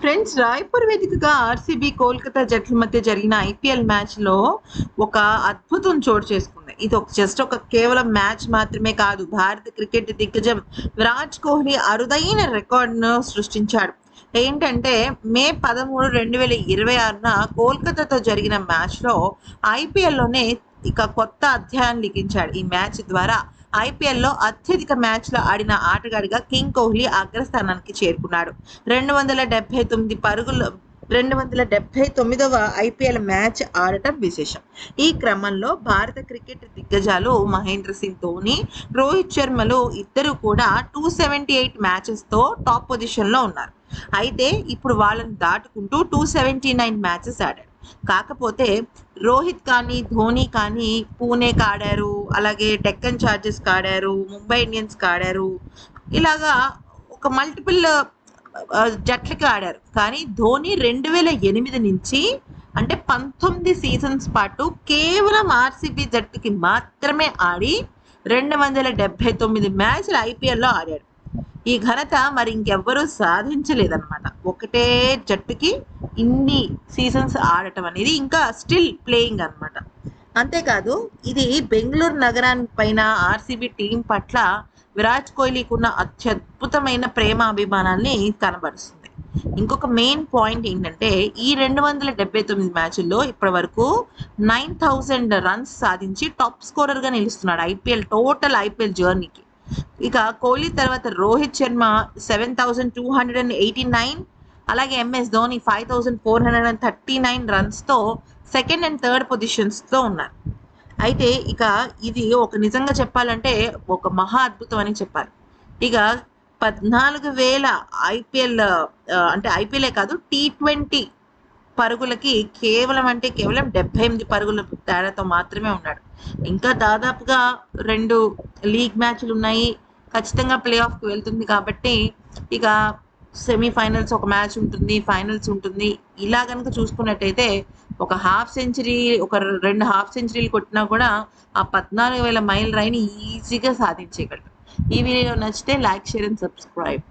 Friends, Raipur వేదికగా RCB Kolkata జట్ల మధ్య జరిగిన ఐపీఎల్ మ్యాచ్లో ఒక అద్భుతం చోటు చేసుకుంది. ఇది ఒక కేవలం మ్యాచ్ మాత్రమే కాదు, భారత క్రికెట్ దిగ్గజం విరాట్ కోహ్లీ అరుదైన రికార్డును సృష్టించాడు. ఏంటంటే మే 13, 2026న కోల్కతాతో జరిగిన మ్యాచ్లో ఐపీఎల్లోనే ఇక కొత్త అధ్యాయాన్ని లిఖించాడు. ఈ మ్యాచ్ ద్వారా ఐపీఎల్లో అత్యధిక మ్యాచ్లు ఆడిన ఆటగాడిగా కింగ్ కోహ్లీ అగ్రస్థానానికి చేరుకున్నాడు. 279 పరుగులు 279వ ఐపీఎల్ మ్యాచ్ ఆడటం విశేషం. ఈ క్రమంలో భారత క్రికెట్ దిగ్గజాలు మహేంద్ర సింగ్ ధోని, రోహిత్ శర్మలు ఇద్దరు కూడా 278 మ్యాచెస్తో టాప్ పొజిషన్లో ఉన్నారు. అయితే ఇప్పుడు వాళ్ళని దాటుకుంటూ 279 మ్యాచెస్ ఆడాడు. కాకపోతే రోహిత్ కానీ, ధోని కానీ పూణేకి ఆడారు, అలాగే డెక్కన్ చార్జర్స్కి ఆడారు, ముంబై ఇండియన్స్కి ఆడారు. ఇలాగా ఒక మల్టిపుల్ జట్లకి ఆడారు. కానీ ధోని 2008 నుంచి అంటే 19 సీజన్స్ పాటు కేవలం ఆర్సీబీ జట్టుకి మాత్రమే ఆడి 279 మ్యాచ్లు ఐపీఎల్లో ఆడాడు. ఈ ఘనత మరి ఇంకెవ్వరూ సాధించలేదన్నమాట. ఒకటే జట్టుకి ఇన్ని సీజన్స్ ఆడటం అనేది, ఇంకా స్టిల్ ప్లేయింగ్ అన్నమాట. అంతేకాదు, ఇది బెంగళూరు నగరాన్ని పైన ఆర్సీబీ టీం పట్ల విరాట్ కోహ్లీకి ఉన్న అత్యద్భుతమైన ప్రేమ అభిమానాల్ని కనబరుస్తుంది. ఇంకొక మెయిన్ పాయింట్ ఏంటంటే ఈ 279 మ్యాచ్ల్లో ఇప్పటి వరకు 9000 రన్స్ సాధించి టాప్ స్కోరర్గా నిలుస్తున్నాడు టోటల్ ఐపీఎల్ జర్నీకి. ఇక కోహ్లీ తర్వాత రోహిత్ శర్మ 7289, అలాగే ఎంఎస్ ధోని 5439 రన్స్తో సెకండ్ అండ్ థర్డ్ పొజిషన్స్లో ఉన్నారు. అయితే ఇక ఇది నిజంగా చెప్పాలంటే ఒక మహా అద్భుతం అని చెప్పాలి. ఇక 14,000 ఐపీఎల్ అంటే ఐపీఎలే కాదు, T20 పరుగులకి కేవలం 78 పరుగుల తేడాతో మాత్రమే ఉన్నాడు. ఇంకా దాదాపుగా 2 లీగ్ మ్యాచ్లు ఉన్నాయి. ఖచ్చితంగా ప్లే ఆఫ్కి వెళ్తుంది కాబట్టి ఇక సెమీఫైనల్స్ ఒక మ్యాచ్ ఉంటుంది, ఫైనల్స్ ఉంటుంది. ఇలా కనుక చూసుకున్నట్టయితే ఒక హాఫ్ సెంచరీ, ఒక 2 హాఫ్ సెంచరీలు కొట్టినా కూడా ఆ 14,000 మైల్ రైని ఈజీగా సాధించేయగలరు. ఈ వీడియో నచ్చితే లైక్, షేర్ అండ్ సబ్స్క్రైబ్.